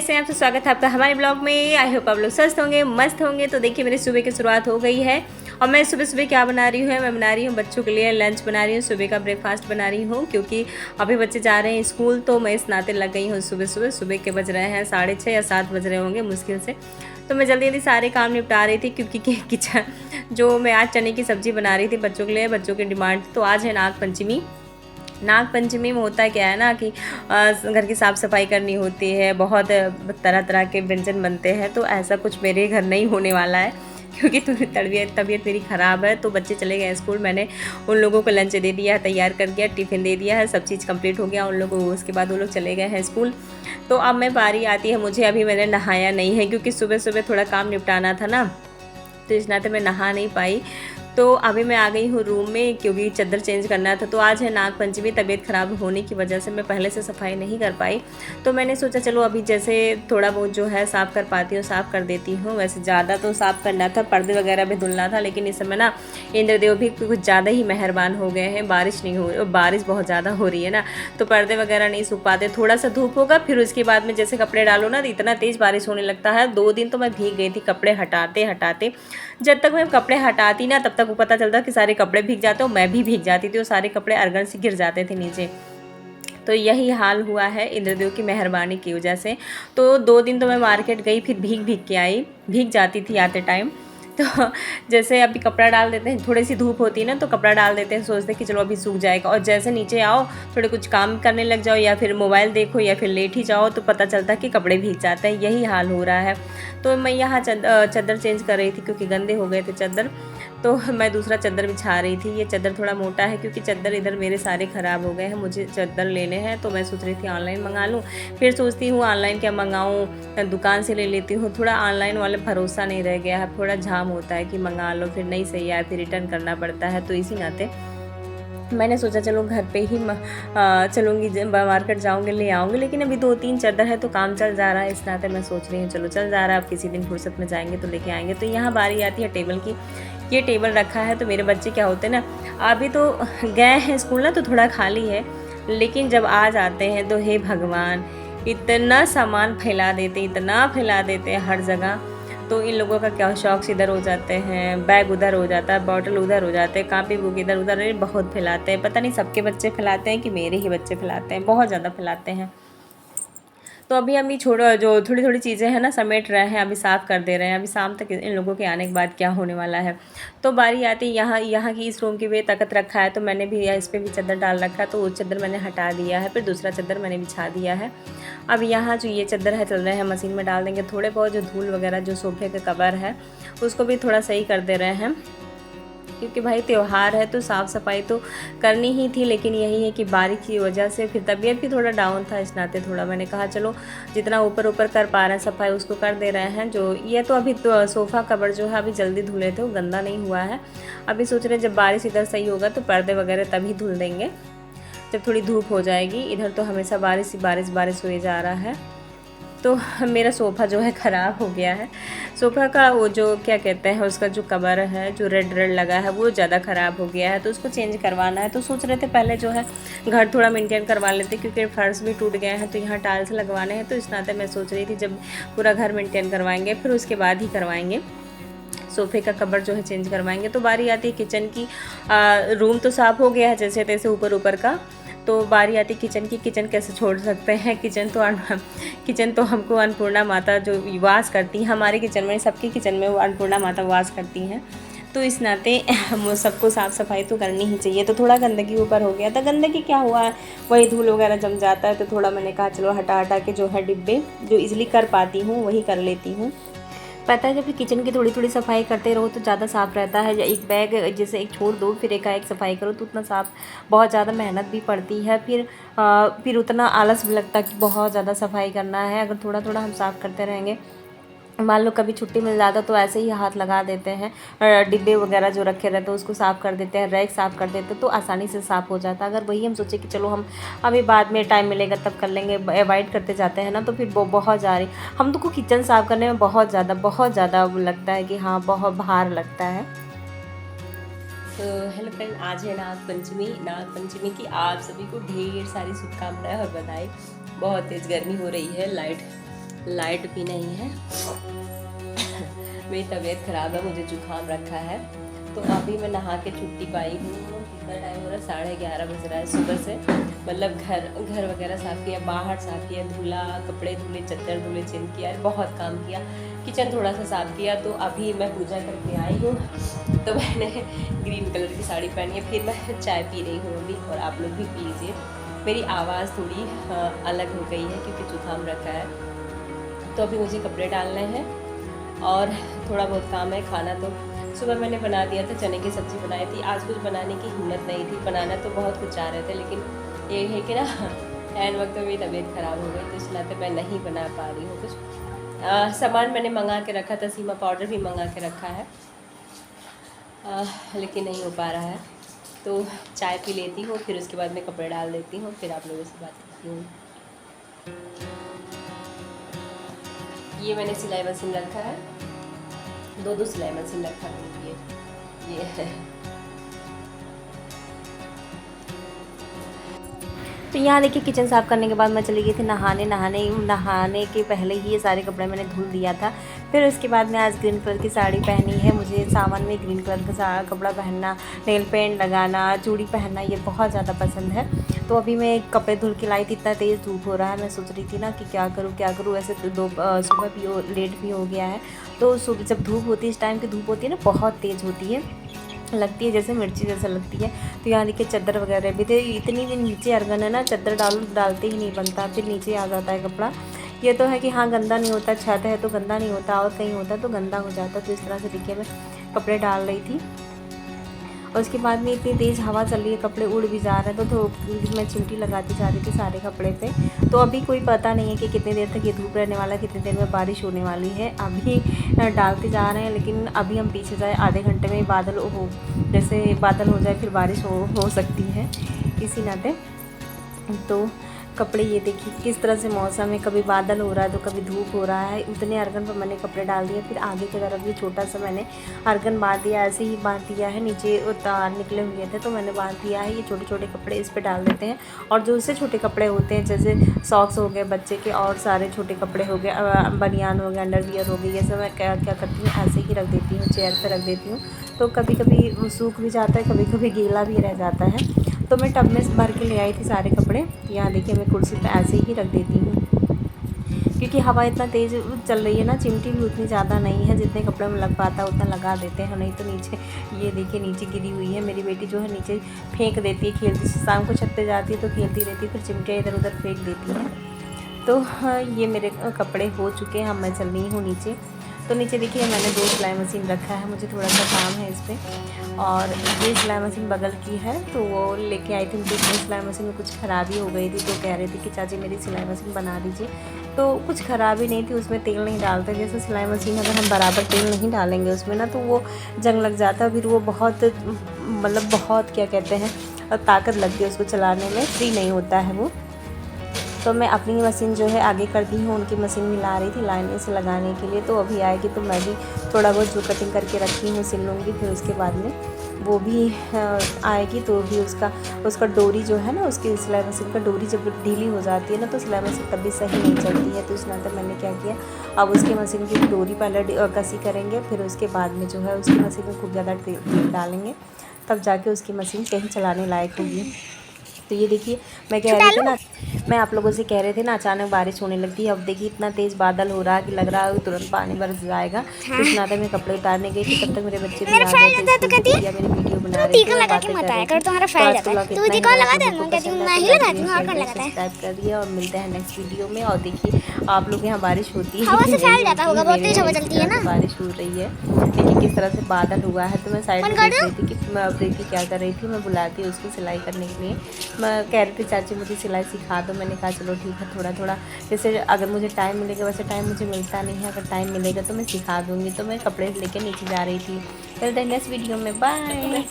कैसे हैं आप? तो स्वागत है आपका हमारे ब्लॉग में। आई होप आप लोग स्वस्थ होंगे, मस्त होंगे। तो देखिए मेरी सुबह की शुरुआत हो गई है और मैं सुबह सुबह क्या बना रही हूँ, मैं बना रही हूँ बच्चों के लिए लंच बना रही हूँ, सुबह का ब्रेकफास्ट बना रही हूँ। क्योंकि अभी बच्चे जा रहे हैं स्कूल, तो मैं इस नाते लग गई हूँ सुबह के बज रहे हैं 6:30 या 7 बज रहे होंगे मुश्किल से। तो मैं जल्दी जल्दी सारे काम निपटा रही थी क्योंकि किचन जो मैं आज चने की सब्ज़ी बना रही थी बच्चों के लिए, बच्चों की डिमांड। तो आज है नाग पंचमी में होता क्या है ना कि घर की साफ़ सफाई करनी होती है, बहुत तरह तरह के व्यंजन बनते हैं। तो ऐसा कुछ मेरे घर नहीं होने वाला है क्योंकि तबीयत मेरी ख़राब है। तो बच्चे चले गए स्कूल, मैंने उन लोगों को लंच दे दिया है, तैयार कर दिया, टिफ़िन दे दिया है, सब चीज़ कंप्लीट हो गया उन लोगों को। उसके बाद वो लोग चले गए हैं स्कूल। तो अब मैं बारी आती है मुझे, अभी मैंने नहाया नहीं है क्योंकि सुबह सुबह थोड़ा काम निपटाना था ना, तो इस नाते मैं नहा नहीं पाई। तो अभी मैं आ गई हूँ रूम में क्योंकि चादर चेंज करना था। तो आज है नाग पंचमी, तबीयत ख़राब होने की वजह से मैं पहले से सफाई नहीं कर पाई। तो मैंने सोचा चलो अभी जैसे थोड़ा बहुत जो है साफ़ कर पाती हूँ साफ़ कर देती हूँ। वैसे ज़्यादा तो साफ़ करना था, पर्दे वगैरह भी धुलना था, लेकिन इस समय ना इंद्रदेव भी कुछ ज़्यादा ही मेहरबान हो गए हैं। बारिश बहुत ज़्यादा हो रही है ना, तो पर्दे वगैरह नहीं सूख पाते। थोड़ा सा धूप होगा, फिर उसके बाद में जैसे कपड़े डालो ना तो इतना तेज़ बारिश होने लगता है। 2 दिन तो मैं भीग गई थी कपड़े हटाते हटाते। जब तक मैं कपड़े हटाती ना तब तक वो पता चलता कि सारे कपड़े भीग जाते और मैं भी भीग जाती थी और सारे कपड़े अरगन से गिर जाते थे नीचे। तो यही हाल हुआ है इंद्रदेव की मेहरबानी की वजह से। तो 2 दिन तो मैं मार्केट गई, फिर भीग भीग के आई, भीग जाती थी आते टाइम। तो जैसे अभी कपड़ा डाल देते हैं, थोड़ी सी धूप होती है ना तो कपड़ा डाल देते हैं, सोचते हैं कि चलो अभी सूख जाएगा, और जैसे नीचे आओ थोड़े कुछ काम करने लग जाओ या फिर मोबाइल देखो या फिर लेट ही जाओ तो पता चलता है कि कपड़े भीग जाते हैं। यही हाल हो रहा है। तो मैं यहाँ चादर चेंज कर रही थी क्योंकि गंदे हो गए थे चादर। तो मैं दूसरा चादर बिछा रही थी। ये चादर थोड़ा मोटा है क्योंकि चादर इधर मेरे सारे ख़राब हो गए हैं, मुझे चादर लेने हैं। तो मैं सोच रही थी ऑनलाइन मंगा लूँ, फिर सोचती हूँ ऑनलाइन क्या मंगाऊँ, दुकान से ले लेती हूँ। थोड़ा ऑनलाइन वाले भरोसा नहीं रह गया है, थोड़ा झाम होता है कि मंगा लो फिर नहीं सही आए फिर रिटर्न करना पड़ता है। तो इसी नाते मैंने सोचा चलो घर पे ही चलूँगी, मार्केट जाऊँगी ले आऊँगी। लेकिन अभी 2-3 चादर है तो काम चल जा रहा है, इस नाते मैं सोच रही हूँ चलो चल जा रहा है, अब किसी दिन फुर्सत में जाएंगे तो लेके आएंगे। तो यहाँ बारी आती है टेबल की। ये टेबल रखा है तो मेरे बच्चे क्या होते हैं ना, अभी तो गए हैं स्कूल ना तो थोड़ा खाली है, लेकिन जब आ जाते हैं तो हे भगवान इतना सामान फैला देते, इतना फैला देते हैं हर जगह। तो इन लोगों का क्या शौक इधर हो जाते हैं, बैग उधर हो जाता है, बॉटल उधर हो जाते हैं, कापी बुक इधर उधर, बहुत फैलाते हैं। पता नहीं सबके बच्चे फैलाते हैं कि मेरे ही बच्चे फैलाते हैं, बहुत ज़्यादा फैलाते हैं। तो अभी छोड़ो, जो थोड़ी थोड़ी चीज़ें हैं ना समेट रहे हैं, अभी साफ़ कर दे रहे हैं। अभी शाम तक इन लोगों के आने के बाद क्या होने वाला है। तो बारी आती यहाँ की इस रूम की भी तकत रखा है तो मैंने भी इस पर भी चादर डाल रखा है। तो वो चादर मैंने हटा दिया है, फिर दूसरा चादर मैंने बिछा दिया है। अब यहाँ जो ये चादर है चल रहे हैं मशीन में डाल देंगे। थोड़े बहुत जो धूल वगैरह जो सोफे के कवर है उसको भी थोड़ा सही कर दे रहे हैं क्योंकि भाई त्यौहार है तो साफ़ सफाई तो करनी ही थी। लेकिन यही है कि बारिश की वजह से फिर तबीयत भी थोड़ा डाउन था, इस नाते थोड़ा मैंने कहा चलो जितना ऊपर ऊपर कर पा रहे हैं सफाई उसको कर दे रहे हैं। जो ये तो अभी तो सोफ़ा कवर जो है अभी जल्दी धुले थे, वो गंदा नहीं हुआ है। अभी सोच रहे जब बारिश इधर सही होगा तो पर्दे वगैरह तभी धुल देंगे जब थोड़ी धूप हो जाएगी। इधर तो हमेशा बारिश हुए जा रहा है। तो मेरा सोफ़ा जो है ख़राब हो गया है। सोफ़ा का वो जो क्या कहते हैं उसका जो कवर है जो रेड रेड लगा है वो ज़्यादा ख़राब हो गया है, तो उसको चेंज करवाना है। तो सोच रहे थे पहले जो है घर थोड़ा मेंटेन करवा लेते क्योंकि फर्श भी टूट गए हैं तो यहाँ टाइल्स लगवाने हैं। तो इस नाते मैं सोच रही थी जब पूरा घर मेंटेन करवाएंगे फिर उसके बाद ही करवाएंगे सोफ़े का कवर जो है चेंज करवाएंगे। तो बारी आती है किचन की। रूम तो साफ़ हो गया है जैसे तैसे ऊपर का। तो बारी आती किचन की। किचन कैसे छोड़ सकते हैं, किचन तो हमको अन्नपूर्णा माता जो वास करती हैं, हमारे किचन में सबके किचन में वो अन्नपूर्णा माता वास करती हैं। तो इस नाते सबको साफ़ सफाई तो करनी ही चाहिए। तो थोड़ा गंदगी ऊपर हो गया था, गंदगी क्या हुआ है वही धूल वगैरह जम जाता है। तो थोड़ा मैंने कहा चलो हटा के जो है डिब्बे जो ईज़िली कर पाती हूँ वही कर लेती हूँ। पता है जब किचन की थोड़ी थोड़ी सफाई करते रहो तो ज़्यादा साफ़ रहता है। या एक बैग जैसे एक छोड़ दो फिर एक सफाई करो तो उतना साफ़, बहुत ज़्यादा मेहनत भी पड़ती है। फिर उतना आलस भी लगता है कि बहुत ज़्यादा सफाई करना है। अगर थोड़ा थोड़ा हम साफ़ करते रहेंगे, मान लो कभी छुट्टी मिल जाता तो ऐसे ही हाथ लगा देते हैं, डिब्बे वगैरह जो रखे रहते हैं उसको साफ़ कर देते हैं, रैक साफ़ कर देते हैं तो आसानी से साफ़ हो जाता है। अगर वही हम सोचे कि चलो हम अभी बाद में टाइम मिलेगा तब कर लेंगे, अवॉइड करते जाते हैं ना तो फिर बहुत जा रही हम तो को किचन साफ़ करने में बहुत ज़्यादा लगता है कि हाँ बहुत भार लगता है। तो हेलो फ्रेंड, आज है नाग पंचमी की आप सभी को ढेर सारी शुभकामनाएं और बधाई। बहुत तेज़ गर्मी हो रही है, लाइट लाइट भी नहीं है। मेरी तबीयत ख़राब है, मुझे जुकाम रखा है। तो अभी मैं नहा के छुट्टी पाई हूँ। कितना टाइम हो रहा है? 11:30 बज रहा है सुबह से। मतलब घर वगैरह साफ़ किया, बाहर साफ़ किया, धुला, कपड़े धुले, चद्दर धुले, चेंज किया, बहुत काम किया। किचन थोड़ा सा साफ़ किया। तो अभी मैं पूजा करके आई हूँ। तो मैंने ग्रीन कलर की साड़ी पहनी है। फिर मैं चाय पी रही हूँ अभी, और आप लोग भी पी लीजिए। मेरी आवाज़ थोड़ी अलग हो गई है क्योंकि जुकाम रखा है। तो अभी मुझे कपड़े डालने हैं और थोड़ा बहुत काम है। खाना तो सुबह मैंने बना दिया था, चने की सब्ज़ी बनाई थी। आज कुछ बनाने की हिम्मत नहीं थी, बनाना तो बहुत कुछ चाह रहे थे, लेकिन ये है कि ना एन वक्त में मेरी तबीयत ख़राब हो गई, तो इस नाते मैं नहीं बना पा रही हूँ कुछ। सामान मैंने मंगा के रखा था, सीमा पाउडर भी मंगा के रखा है, लेकिन नहीं हो पा रहा है। तो चाय पी लेती हूँ, फिर उसके बाद मैं कपड़े डाल देती हूँ, फिर आप लोगों से बात करती हूँ। ये मैंने सिलाई मशीन रखा है, दो सिलाई मशीन रखा है। ये है। तो यहाँ देखिए किचन साफ़ करने के बाद मैं चली गई थी नहाने के पहले ही ये सारे कपड़े मैंने धुल दिया था। फिर उसके बाद मैं आज ग्रीन कलर की साड़ी पहनी है। मुझे सावन में ग्रीन कलर का कपड़ा पहनना, नेल पेंट लगाना, चूड़ी पहनना ये बहुत ज़्यादा पसंद है। तो अभी मैं कपड़े धुल के लाई थी, इतना तेज़ धूप हो रहा है। मैं सोच रही थी ना कि क्या करूँ। वैसे तो सुबह भी लेट भी हो गया है। तो सुबह जब धूप होती है, इस टाइम की धूप होती है ना, बहुत तेज़ होती है, लगती है जैसे मिर्ची जैसा लगती है। तो यहाँ देखिए चद्दर वगैरह भी थे। इतनी भी नीचे अर्गन है ना, चद्दर डालते ही नहीं बनता, फिर नीचे आ जाता है कपड़ा। ये तो है कि हाँ गंदा नहीं होता, छत है तो गंदा नहीं होता, और कहीं होता तो गंदा हो जाता। तो इस तरह से देखिए मैं कपड़े डाल रही थी, और उसके बाद में इतनी तेज़ हवा चल रही है, कपड़े उड़ भी जा रहे हैं। तो मैं चिमटी लगाती जा रही थी सारे कपड़े पे। तो अभी कोई पता नहीं है कि कितनी देर तक ये धूप रहने वाला है, कितनी देर में बारिश होने वाली है। अभी डालते जा रहे हैं, लेकिन अभी हम पीछे जाए आधे घंटे में जैसे बादल हो जाए फिर बारिश हो सकती है इसी नाते। तो कपड़े ये देखिए किस तरह से मौसम है, कभी बादल हो रहा है तो कभी धूप हो रहा है। उतने अर्गन पर मैंने कपड़े डाल दिए। फिर आगे की तरफ भी छोटा सा मैंने अर्गन बांध दिया, ऐसे ही बांध दिया है। नीचे तार निकले हुए थे तो मैंने बांध दिया है। ये छोटे छोटे कपड़े इस पर डाल देते हैं, और जो उससे छोटे कपड़े होते हैं जैसे सॉक्स हो गए बच्चे के, और सारे छोटे कपड़े हो गए, बनियान हो गया, अंडरवियर हो गई, ये सब मैं क्या करती हूँ ऐसे ही रख देती हूँ, चेयर पर रख देती हूँ। तो कभी कभी सूख भी जाता है, कभी कभी गीला भी रह जाता है। तो मैं टब में भर के ले आई थी सारे कपड़े। यहाँ देखिए मैं कुर्सी पे ऐसे ही रख देती हूँ, क्योंकि हवा इतना तेज़ चल रही है ना, चिमटी भी उतनी ज़्यादा नहीं है, जितने कपड़े में लग पाता है उतना लगा देते हैं, नहीं तो नीचे ये देखिए नीचे गिरी हुई है। मेरी बेटी जो है नीचे फेंक देती है, खेलती, शाम को छत पे जाती है तो खेलती रहती है, फिर चिमटियाँ इधर उधर फेंक देती है। तो हाँ, ये मेरे कपड़े हो चुके हैं। अब मैं चल रही हूँ नीचे। तो नीचे देखिए मैंने 2 सिलाई मशीन रखा है, मुझे थोड़ा सा काम है इस पर। और ये सिलाई मशीन बगल की है, तो वो लेके आई थी। मुझे सिलाई मशीन में कुछ ख़राबी हो गई थी, तो कह रही थी कि चाची मेरी सिलाई मशीन बना दीजिए। तो कुछ ख़राबी नहीं थी, उसमें तेल नहीं डालते। जैसे सिलाई मशीन अगर हम बराबर तेल नहीं डालेंगे उसमें ना, तो वो जंग लग जाता है, फिर वो बहुत क्या कहते हैं, ताकत लगती है उसको चलाने में, फ्री नहीं होता है वो। तो मैं अपनी मशीन जो है आगे कर दी हूँ, उनकी मशीन मिला रही थी लाइन से लगाने के लिए। तो अभी आएगी तो मैं भी थोड़ा बहुत जो कटिंग करके रखी हूँ सिल लूँगी। फिर उसके बाद में वो भी आएगी तो भी उसका डोरी जो है ना, उसकी सिलाई मशीन का डोरी जब ढीली हो जाती है ना, तो सिलाई मशीन तभी सही नहीं चलती है। तो इस नाते मैंने क्या किया, अब उसकी मशीन की डोरी पहले कसी करेंगे, फिर उसके बाद में जो है उसकी मशीन में खूब ज़्यादा तेल डालेंगे, तब जाके उसकी मशीन कहीं चलाने लायक होगी। तो ये देखिए मैं कह रही थी ना, मैं आप लोगों से कह रहे थे ना, अचानक बारिश होने लगती है। अब देखिए इतना तेज़ बादल हो रहा है कि लग रहा है तुरंत पानी बरस जाएगा। तो इस नाते में कपड़े उतारने गई थी, तब तक मेरे बच्चे भी आ गए थे। तो कहती है मेरी वीडियो बना रही थी, बातें कर रही थी। तो सब्सक्राइब कर दिए, और मिलते हैं नेक्स्ट वीडियो में। और देखिए आप लोग यहाँ बारिश होती है, बारिश हो रही है, देखिए किस तरह से बादल हुआ है। तो मैं साइड में देख रही थी कि प्रीति क्या कर रही थी, मैं बुलाती हूँ उसको सिलाई करने के लिए। मैं कह रही थी चाची मुझे सिलाई सिखा दो। मैंने कहा चलो ठीक है, थोड़ा थोड़ा जैसे अगर मुझे टाइम मिलेगा, वैसे टाइम मुझे मिलता नहीं है, अगर टाइम मिलेगा तो मैं सिखा दूँगी। तो मैं कपड़े लेके नीचे जा रही थी। चलते हैं नेक्स्ट वीडियो में, बाय।